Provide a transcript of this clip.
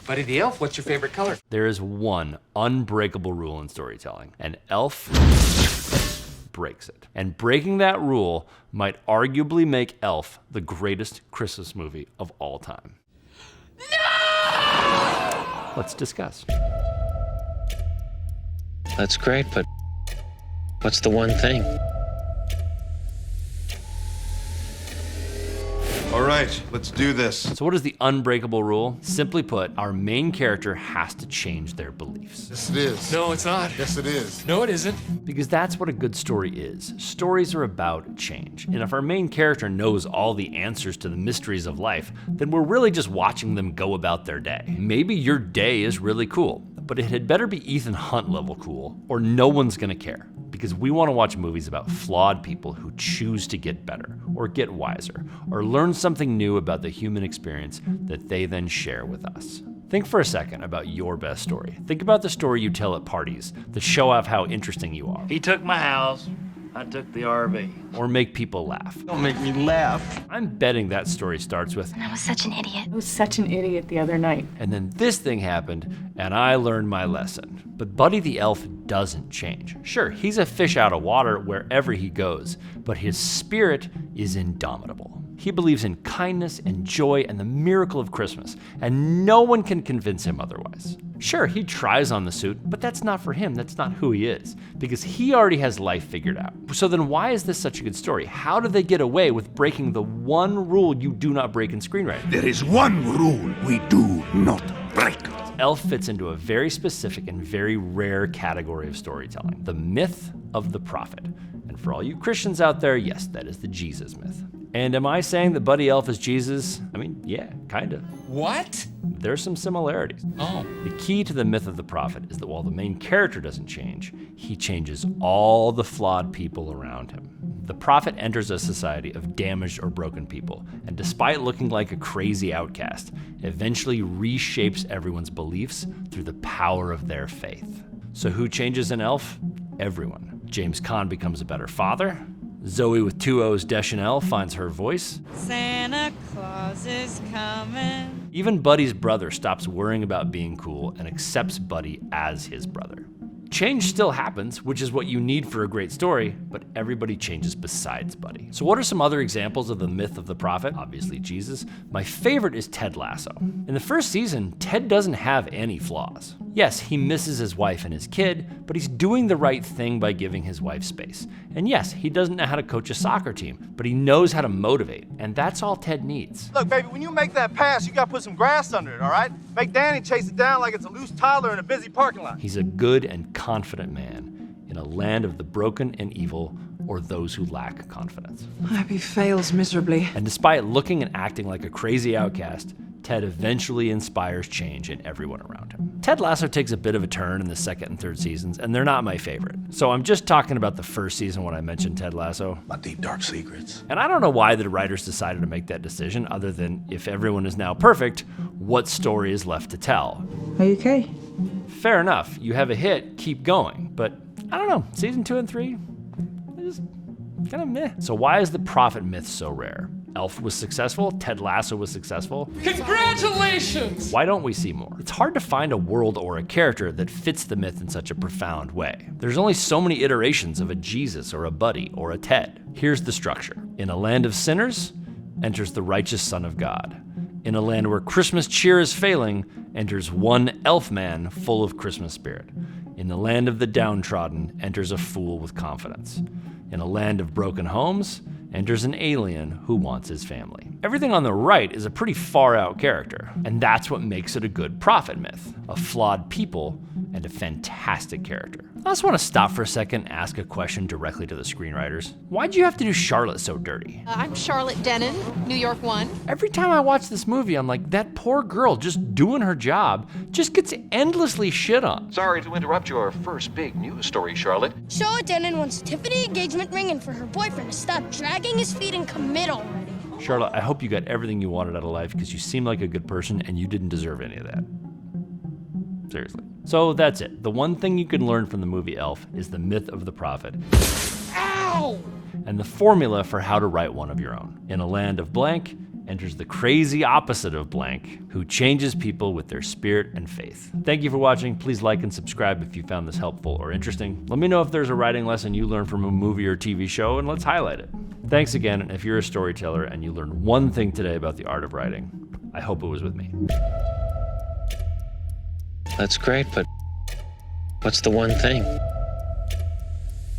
Buddy the Elf, what's your favorite color? There is one unbreakable rule in storytelling, and Elf breaks it. And breaking that rule might arguably make Elf the greatest Christmas movie of all time. No! Let's discuss. That's great, but what's the one thing? All right, let's do this. So what is the unbreakable rule? Simply put, our main character has to change their beliefs. Yes, it is. No, it's not. Yes, it is. No, it isn't. Because that's what a good story is. Stories are about change. And if our main character knows all the answers to the mysteries of life, then we're really just watching them go about their day. Maybe your day is really cool, but it had better be Ethan Hunt level cool, or no one's gonna care. Because we want to watch movies about flawed people who choose to get better, or get wiser, or learn something new about the human experience that they then share with us. Think for a second about your best story. Think about the story you tell at parties that show off how interesting you are. He took my house, I took the RV. Or make people laugh. Don't make me laugh. I'm betting that story starts with, I was such an idiot. I was such an idiot the other night. and then this thing happened, and I learned my lesson. But Buddy the Elf doesn't change. Sure, he's a fish out of water wherever he goes, but his spirit is indomitable. He believes in kindness and joy and the miracle of Christmas, and no one can convince him otherwise. Sure, he tries on the suit, but that's not for him, that's not who he is, because he already has life figured out. So then why is this such a good story? How do they get away with breaking the one rule you do not break in screenwriting? There is one rule we do not break. Elf fits into a very specific and very rare category of storytelling, the myth of the prophet. And for all you Christians out there, yes, that is the Jesus myth. And am I saying that Buddy Elf is Jesus? I mean, yeah, kinda. What? There's some similarities. Oh. The key to the myth of the prophet is that while the main character doesn't change, he changes all the flawed people around him. The prophet enters a society of damaged or broken people, and despite looking like a crazy outcast, eventually reshapes everyone's beliefs through the power of their faith. So who changes in Elf? Everyone. James Caan becomes a better father. Zooey with 2 O's Deschanel finds her voice. Santa Claus is coming. Even Buddy's brother stops worrying about being cool and accepts Buddy as his brother. Change still happens, which is what you need for a great story, but everybody changes besides Buddy. So what are some other examples of the myth of the prophet? Obviously Jesus. My favorite is Ted Lasso. In the first season, Ted doesn't have any flaws. Yes, he misses his wife and his kid, but he's doing the right thing by giving his wife space. And yes, he doesn't know how to coach a soccer team, but he knows how to motivate, and that's all Ted needs. Look, baby, when you make that pass, you gotta put some grass under it, all right? Make Danny chase it down like it's a loose toddler in a busy parking lot. He's a good and confident man in a land of the broken and evil, or those who lack confidence. He fails miserably. And despite looking and acting like a crazy outcast, Ted eventually inspires change in everyone around him. Ted Lasso takes a bit of a turn in the second and third seasons, and they're not my favorite. So I'm just talking about the first season when I mentioned Ted Lasso. My deep dark secrets. And I don't know why the writers decided to make that decision, other than if everyone is now perfect, what story is left to tell? Are you okay? Fair enough, you have a hit, keep going. But I don't know, season 2 and 3, they're just kind of meh. So why is the prophet myth so rare? Elf was successful, Ted Lasso was successful. Congratulations! Why don't we see more? It's hard to find a world or a character that fits the myth in such a profound way. There's only so many iterations of a Jesus or a Buddy or a Ted. Here's the structure. In a land of sinners, enters the righteous Son of God. In a land where Christmas cheer is failing, enters one elf man full of Christmas spirit. In the land of the downtrodden, enters a fool with confidence. In a land of broken homes, enters an alien who wants his family. Everything on the right is a pretty far out character, and that's what makes it a good prophet myth. A flawed people and a fantastic character. I just want to stop for a second and ask a question directly to the screenwriters. Why'd you have to do Charlotte so dirty? I'm Charlotte Denon, New York 1. Every time I watch this movie, I'm like, that poor girl just doing her job just gets endlessly shit on. Sorry to interrupt your first big news story, Charlotte. Charlotte Denon wants a Tiffany engagement ring and for her boyfriend to stop dragging his feet and commit already. Charlotte, I hope you got everything you wanted out of life because you seem like a good person and you didn't deserve any of that. Seriously. So that's it. The one thing you can learn from the movie Elf is the myth of the prophet. Ow! and the formula for how to write one of your own. In a land of blank enters the crazy opposite of blank, who changes people with their spirit and faith. Thank you for watching. Please like and subscribe if you found this helpful or interesting. Let me know if there's a writing lesson you learned from a movie or TV show, and let's highlight it. Thanks again, and if you're a storyteller and you learned one thing today about the art of writing, I hope it was with me. That's great, but what's the one thing?